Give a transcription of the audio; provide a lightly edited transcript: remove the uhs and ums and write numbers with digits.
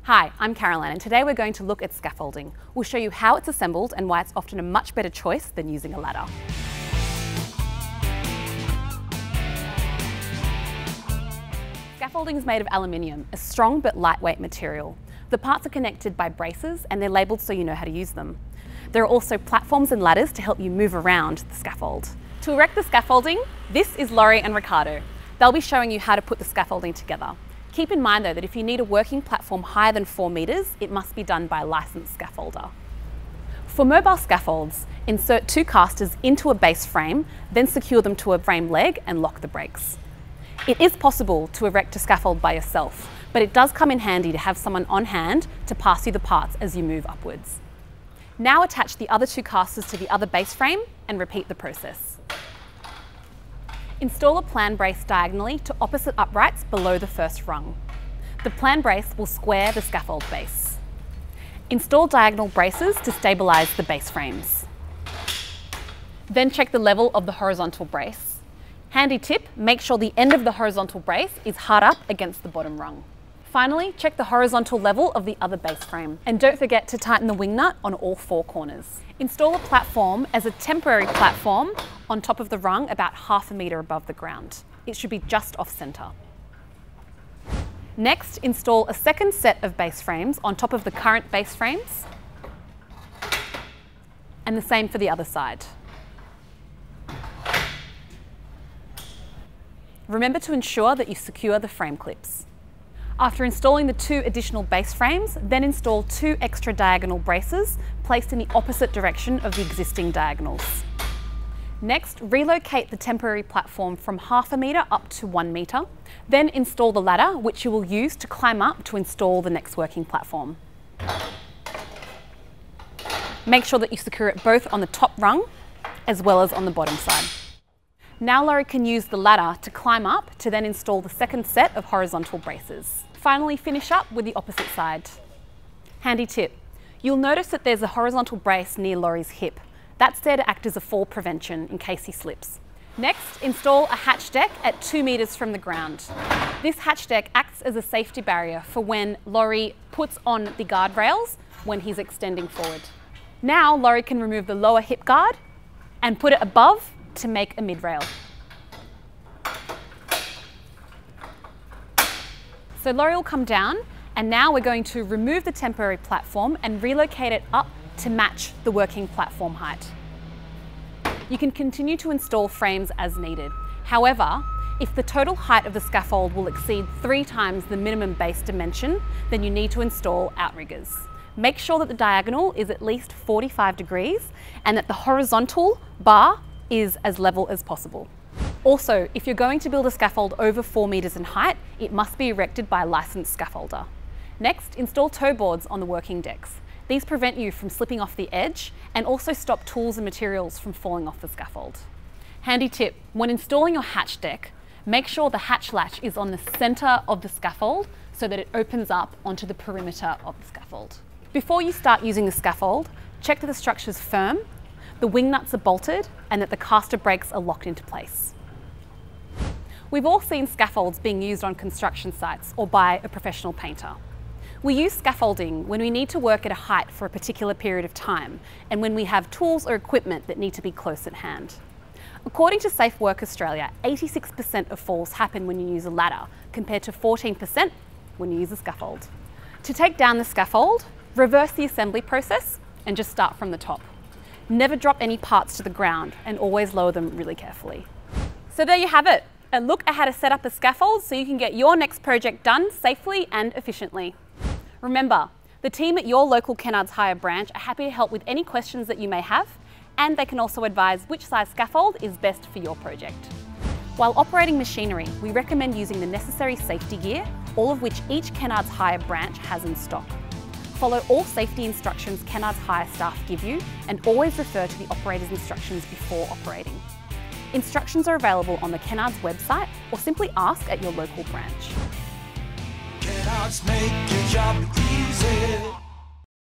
Hi, I'm Caroline and today we're going to look at scaffolding. We'll show you how it's assembled and why it's often a much better choice than using a ladder. Scaffolding is made of aluminium, a strong but lightweight material. The parts are connected by braces and they're labelled so you know how to use them. There are also platforms and ladders to help you move around the scaffold. To erect the scaffolding, this is Laurie and Ricardo. They'll be showing you how to put the scaffolding together. Keep in mind though that if you need a working platform higher than 4 metres, it must be done by a licensed scaffolder. For mobile scaffolds, insert 2 casters into a base frame, then secure them to a frame leg and lock the brakes. It is possible to erect a scaffold by yourself, but it does come in handy to have someone on hand to pass you the parts as you move upwards. Now attach the other 2 casters to the other base frame and repeat the process. Install a plan brace diagonally to opposite uprights below the first rung. The plan brace will square the scaffold base. Install diagonal braces to stabilise the base frames. Then check the level of the horizontal brace. Handy tip, make sure the end of the horizontal brace is hard up against the bottom rung. Finally, check the horizontal level of the other base frame. And don't forget to tighten the wing nut on all 4 corners. Install a platform as a temporary platform on top of the rung about ½ metre above the ground. It should be just off centre. Next, install a second set of base frames on top of the current base frames. And the same for the other side. Remember to ensure that you secure the frame clips. After installing the 2 additional base frames, then install 2 extra diagonal braces placed in the opposite direction of the existing diagonals. Next, relocate the temporary platform from ½ metre up to 1 metre. Then install the ladder, which you will use to climb up to install the next working platform. Make sure that you secure it both on the top rung as well as on the bottom side. Now Laurie can use the ladder to climb up to then install the second set of horizontal braces. Finally, finish up with the opposite side. Handy tip, you'll notice that there's a horizontal brace near Laurie's hip. That's there to act as a fall prevention in case he slips. Next, install a hatch deck at 2 metres from the ground. This hatch deck acts as a safety barrier for when Laurie puts on the guardrails when he's extending forward. Now Laurie can remove the lower hip guard and put it above to make a mid-rail. So Laurie will come down and now we're going to remove the temporary platform and relocate it up to match the working platform height. You can continue to install frames as needed. However, if the total height of the scaffold will exceed 3 times the minimum base dimension, then you need to install outriggers. Make sure that the diagonal is at least 45 degrees and that the horizontal bar is as level as possible. Also, if you're going to build a scaffold over 4 metres in height, it must be erected by a licensed scaffolder. Next, install toe boards on the working decks. These prevent you from slipping off the edge and also stop tools and materials from falling off the scaffold. Handy tip, when installing your hatch deck, make sure the hatch latch is on the centre of the scaffold so that it opens up onto the perimeter of the scaffold. Before you start using the scaffold, check that the structure is firm, the wing nuts are bolted, and that the caster brakes are locked into place. We've all seen scaffolds being used on construction sites or by a professional painter. We use scaffolding when we need to work at a height for a particular period of time and when we have tools or equipment that need to be close at hand. According to Safe Work Australia, 86% of falls happen when you use a ladder compared to 14% when you use a scaffold. To take down the scaffold, reverse the assembly process and just start from the top. Never drop any parts to the ground and always lower them really carefully. So there you have it, a look at how to set up a scaffold so you can get your next project done safely and efficiently. Remember, the team at your local Kennards Hire branch are happy to help with any questions that you may have, and they can also advise which size scaffold is best for your project. While operating machinery, we recommend using the necessary safety gear, all of which each Kennards Hire branch has in stock. Follow all safety instructions Kennards Hire staff give you and always refer to the operator's instructions before operating. Instructions are available on the Kennards website or simply ask at your local branch. Kennards make your job easy.